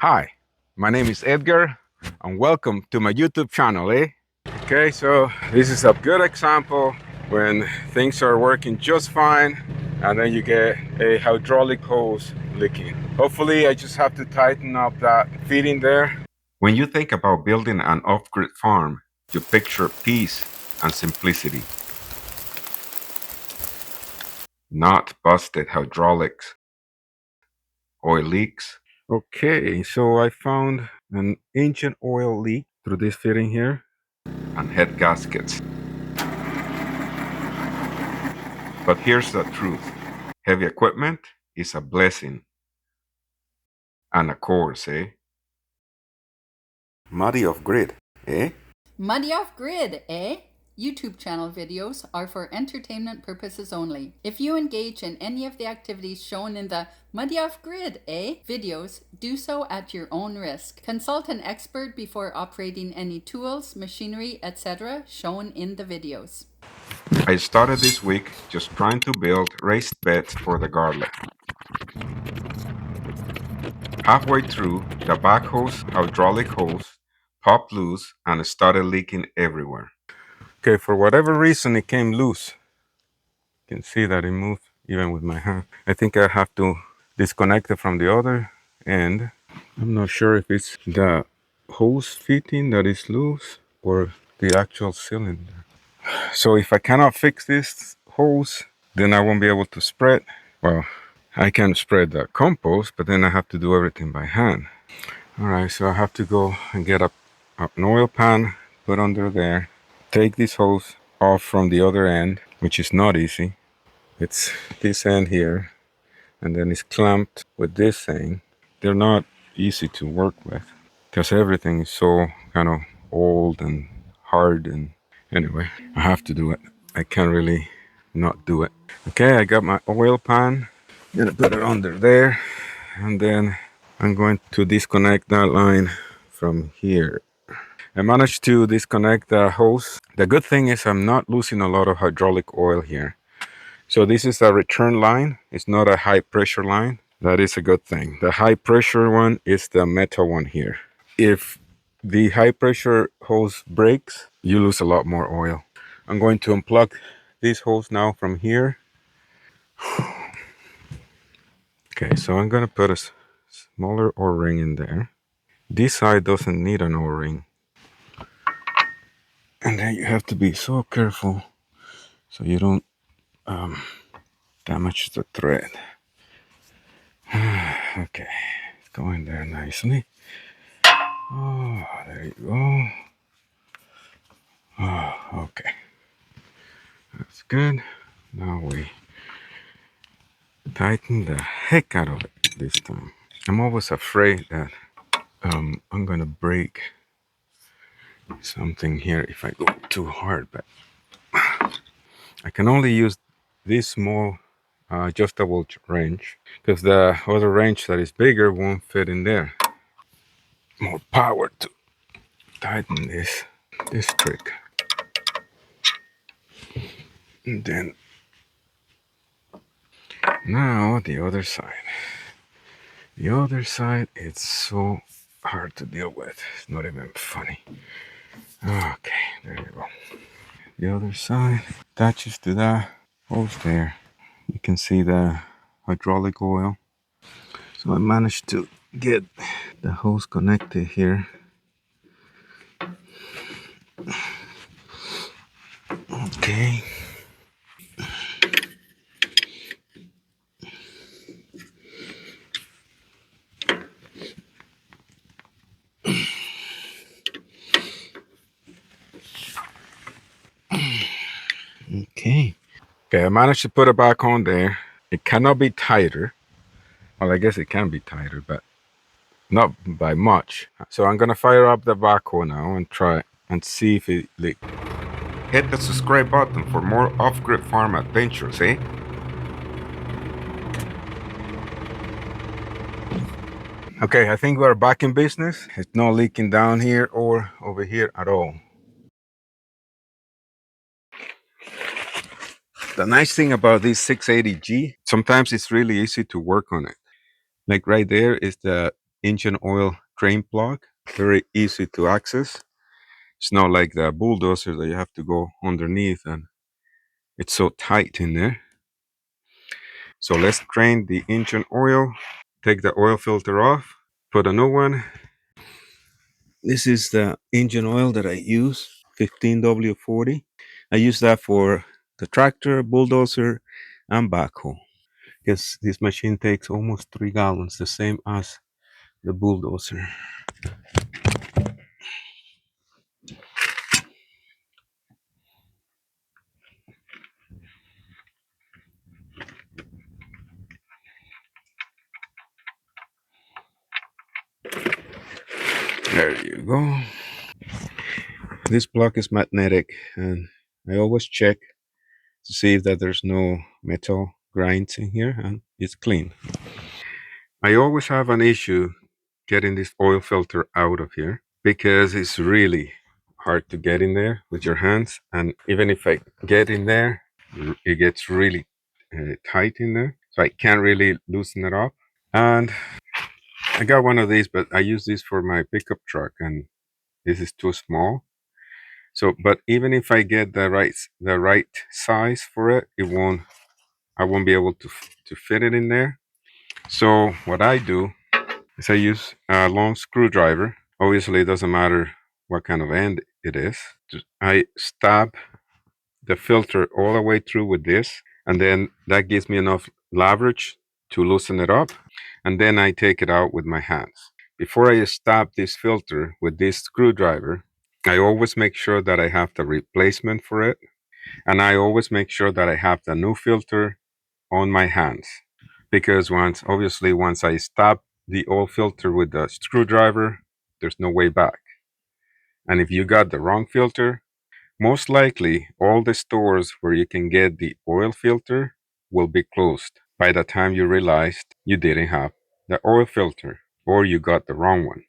Hi, my name is Edgar and welcome to my YouTube channel, Okay, so this is a good example when things are working just fine and then you get a hydraulic hose leaking. Hopefully I just have to tighten up that fitting there. When you think about building an off-grid farm, you picture peace and simplicity, not busted hydraulics, oil leaks. Okay, so I found an engine oil leak through this fitting here and head gaskets. But here's the truth. Heavy equipment is a blessing and a curse, Muddy off grid, eh? Muddy off grid, eh? YouTube channel videos are for entertainment purposes only. If you engage in any of the activities shown in the Muddy off grid, eh? videos, do so at your own risk. Consult an expert before operating any tools, machinery, etc. shown in the videos. I started this week just trying to build raised beds for the garlic. Halfway through, the backhoe's hydraulic hose popped loose and started leaking everywhere. Okay, for whatever reason it came loose. You can see that it moved even with my hand. I think I have to disconnect it from the other end. I'm not sure if it's the hose fitting that is loose or the actual cylinder. So if I cannot fix this hose, then I won't be able to spread. Well, I can spread the compost, but then I have to do everything by hand. All right, so I have to go and get an oil pan, put under there, take this hose off from the other end, which is not easy. It's this end here, and then it's clamped with this thing. They're not easy to work with because everything is so kind of old and hard, and anyway, I have to do it. I can't really not do it. Okay, I got my oil pan. Gonna put it under there, and then I'm going to disconnect that line from here. I managed to disconnect the hose. The good thing is I'm not losing a lot of hydraulic oil here. So this is a return line. It's not a high pressure line. That is a good thing. The high pressure one is the metal one here. If the high pressure hose breaks, you lose a lot more oil. I'm going to unplug this hose now from here. Okay, so I'm gonna put a smaller O-ring in there. This side doesn't need an O-ring. And then you have to be so careful so you don't damage the thread. Okay, it's going there nicely. Oh, there you go. Oh, okay. That's good. Now we tighten the heck out of it this time. I'm always afraid that I'm gonna break something here if I go too hard, but I can only use this small adjustable wrench because the other wrench that is bigger won't fit in there. More power to tighten this trick. And then now the other side. The other side, it's so hard to deal with. It's not even funny. Okay, there you go. The other side attaches to that hose there. You can see the hydraulic oil. So I managed to get the hose connected here. Okay. Okay. Okay, I managed to put it back on there. It cannot be tighter. Well, I guess it can be tighter, but not by much. So I'm gonna fire up the backhoe now and try and see if it leaks. Hit the subscribe button for more off-grid farm adventures, Okay, I think we're back in business. It's not leaking down here or over here at all. The nice thing about this 680G, sometimes it's really easy to work on it. Like right there is the engine oil drain plug. Very easy to access. It's not like the bulldozer that you have to go underneath and it's so tight in there. So let's drain the engine oil, take the oil filter off, put a new one. This is the engine oil that I use, 15W40. I use that for the tractor, bulldozer, and backhoe. Because this machine takes almost 3 gallons, the same as the bulldozer. There you go. This block is magnetic, and I always check to see if that there's no metal grinds in here, and it's clean. I always have an issue getting this oil filter out of here because it's really hard to get in there with your hands, and even if I get in there, it gets really tight in there, so I can't really loosen it up. And I got one of these, but I use this for my pickup truck, and this is too small. So, but even if I get the right size for it, I won't be able to fit it in there. So what I do is I use a long screwdriver. Obviously, it doesn't matter what kind of end it is. I stab the filter all the way through with this, and then that gives me enough leverage to loosen it up, and then I take it out with my hands. Before I stab this filter with this screwdriver, I always make sure that I have the replacement for it, and I always make sure that I have the new filter on my hands, because once I stab the old filter with the screwdriver, there's no way back. And if you got the wrong filter, most likely all the stores where you can get the oil filter will be closed by the time you realized you didn't have the oil filter or you got the wrong one.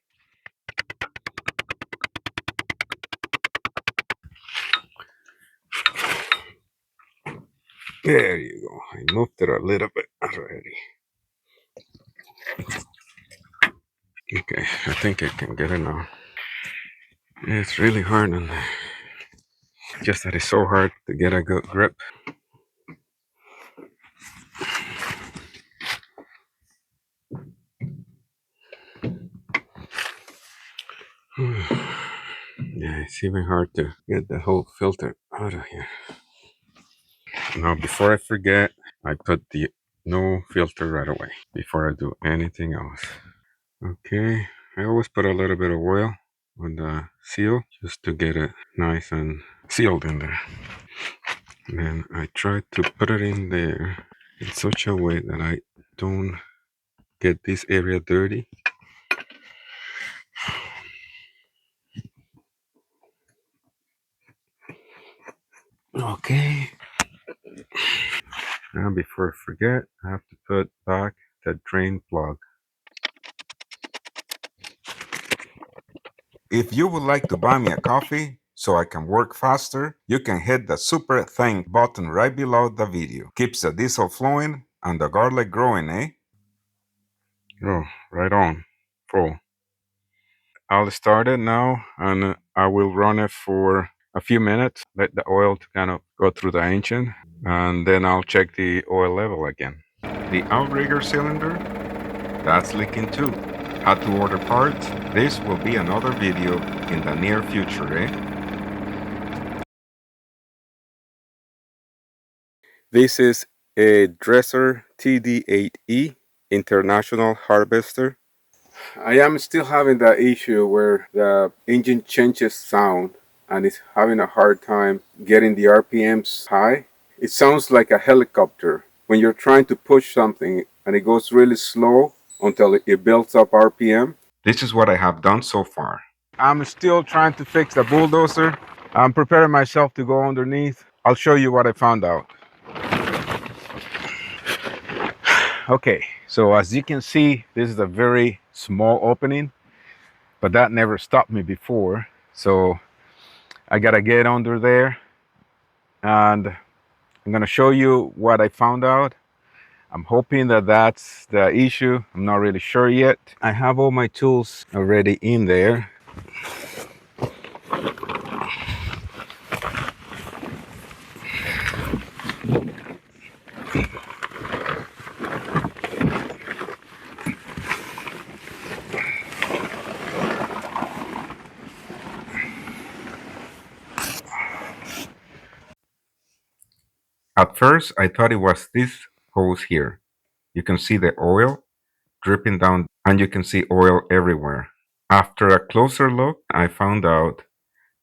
There you go. I moved it a little bit already. Okay, I think I can get it now. It's really hard on there. Just that it's so hard to get a good grip. Yeah, it's even hard to get the whole filter out of here. Now, before I forget, I put the no filter right away before I do anything else. Okay, I always put a little bit of oil on the seal just to get it nice and sealed in there. And then I try to put it in there in such a way that I don't get this area dirty. Okay. Now, before I forget, I have to put back the drain plug. If you would like to buy me a coffee so I can work faster, you can hit the super thank button right below the video. Keeps the diesel flowing and the garlic growing, eh? Oh, right on. Full. I'll start it now and I will run it for a few minutes, let the oil to kind of go through the engine, and then I'll check the oil level again. The outrigger cylinder, that's leaking too. Had to order parts. This will be another video in the near future, eh? This is a Dresser TD8e International Harvester. I am still having that issue where the engine changes sound and it's having a hard time getting the RPMs high. It sounds like a helicopter when you're trying to push something and it goes really slow until it builds up RPM. This is what I have done so far. I'm still trying to fix the bulldozer. I'm preparing myself to go underneath. I'll show you what I found out. Okay, so as you can see, this is a very small opening, but that never stopped me before. So I gotta get under there and I'm gonna show you what I found out. I'm hoping that that's the issue. I'm not really sure yet. I have all my tools already in there. At first, I thought it was this hose here. You can see the oil dripping down and you can see oil everywhere. After a closer look, I found out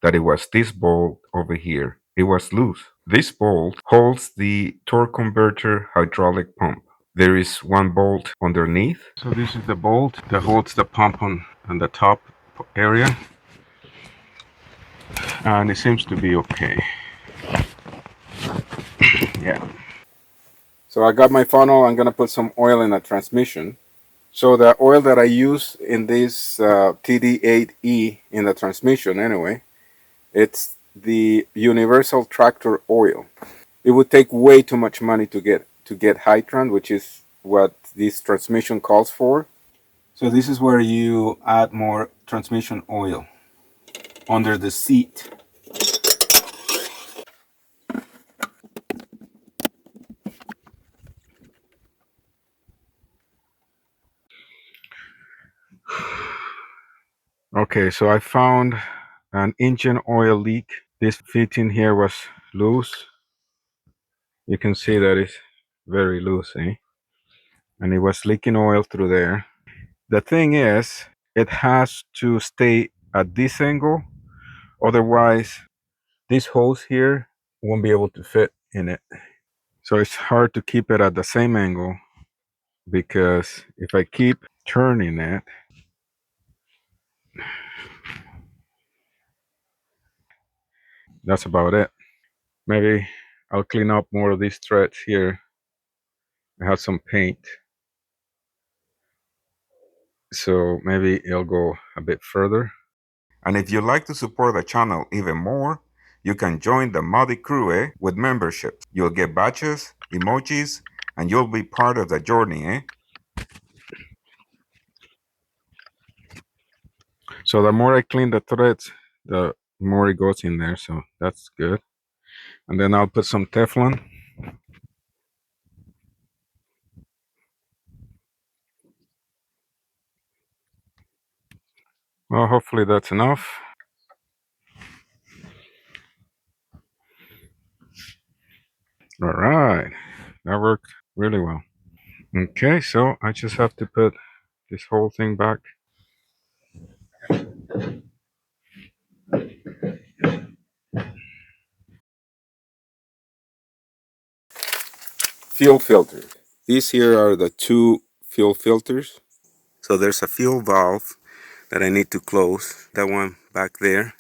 that it was this bolt over here. It was loose. This bolt holds the torque converter hydraulic pump. There is one bolt underneath. So this is the bolt that holds the pump on the top area. And it seems to be okay. Yeah. So I got my funnel. I'm gonna put some oil in the transmission. So the oil that I use in this TD8e in the transmission anyway, it's the universal tractor oil. It would take way too much money to get Hydran, which is what this transmission calls for. So this is where you add more transmission oil under the seat. Okay, so I found an engine oil leak. This fitting here was loose. You can see that it's very loose, eh? And it was leaking oil through there. The thing is, it has to stay at this angle, otherwise this hose here won't be able to fit in it. So it's hard to keep it at the same angle, because if I keep turning it, that's about it. Maybe I'll clean up more of these threads here. I have some paint, so maybe it'll go a bit further. And if you'd like to support the channel even more, you can join the Muddy Crew with memberships. You'll get badges, emojis, and you'll be part of the journey, eh? So the more I clean the threads, the more it goes in there, so that's good. And then I'll put some Teflon. Well, hopefully that's enough. All right, that worked really well. Okay, so I just have to put this whole thing back. Fuel filters. These here are the two fuel filters. So there's a fuel valve that I need to close. That one back there.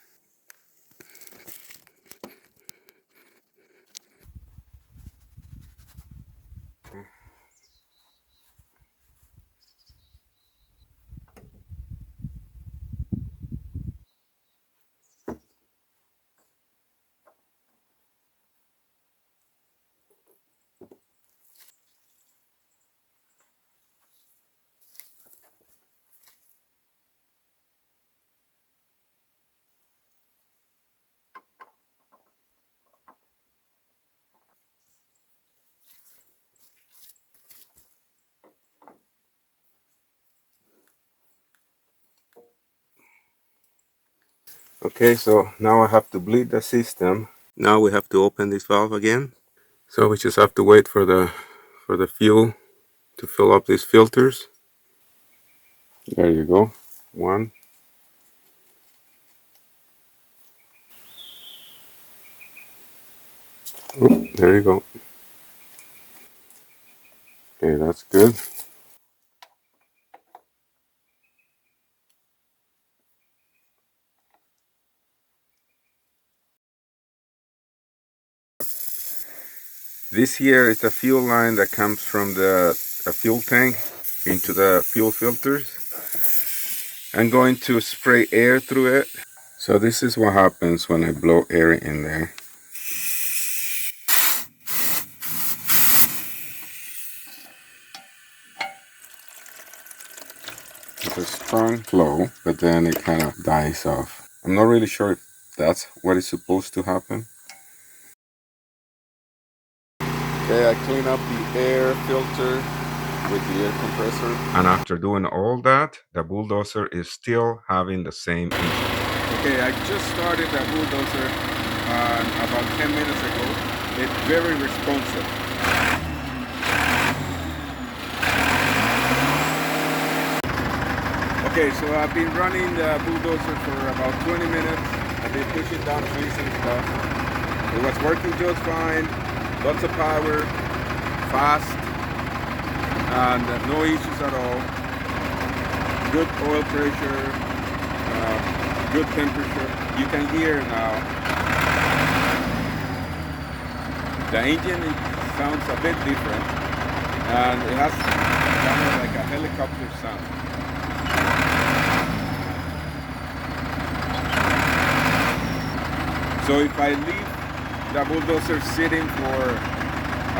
Okay, so now I have to bleed the system. Now we have to open this valve again. So we just have to wait for the fuel to fill up these filters. There you go. One. Oop, there you go. Okay, that's good. This here is the fuel line that comes from the fuel tank into the fuel filters. I'm going to spray air through it. So this is what happens when I blow air in there. a strong flow, but then it kind of dies off. I'm not really sure if that's what is supposed to happen. Okay, I clean up the air filter with the air compressor. And after doing all that, the bulldozer is still having the same issue. Okay, I just started the bulldozer about 10 minutes ago. It's very responsive. Okay, so I've been running the bulldozer for about 20 minutes. I've been pushing down trees and stuff. It was working just fine. Lots of power, fast, and no issues at all. Good oil pressure, good temperature. You can hear now. The engine sounds a bit different, and it has kind of like a helicopter sound. So if I leave the bulldozer sitting for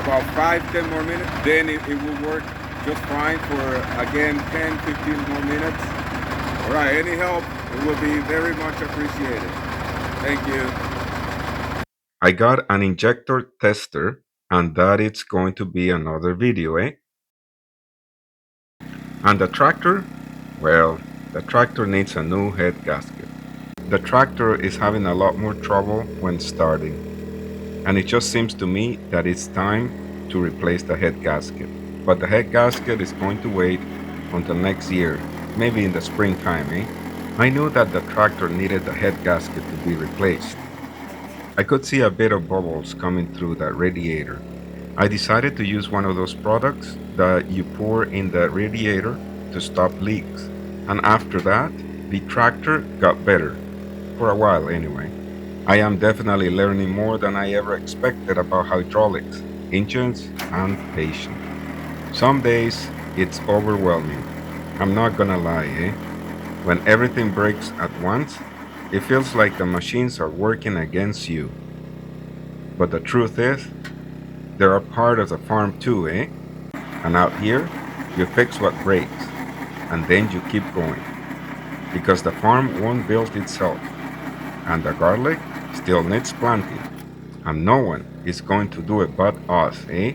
about 5-10 more minutes, then it will work just fine for again 10-15 more minutes. All right, any help, it will be very much appreciated. Thank you. I got an injector tester, and that it's going to be another video, eh? And the tractor? Well, the tractor needs a new head gasket. The tractor is having a lot more trouble when starting, and it just seems to me that it's time to replace the head gasket. But the head gasket is going to wait until next year, maybe in the springtime, eh? I knew that the tractor needed the head gasket to be replaced. I could see a bit of bubbles coming through the radiator. I decided to use one of those products that you pour in the radiator to stop leaks. And after that, the tractor got better. For a while anyway. I am definitely learning more than I ever expected about hydraulics, engines, and patience. Some days, it's overwhelming. I'm not gonna lie, eh? When everything breaks at once, it feels like the machines are working against you. But the truth is, they're a part of the farm too, eh? And out here, you fix what breaks, and then you keep going. Because the farm won't build itself, and the garlic still needs planting, and no one is going to do it but us, eh?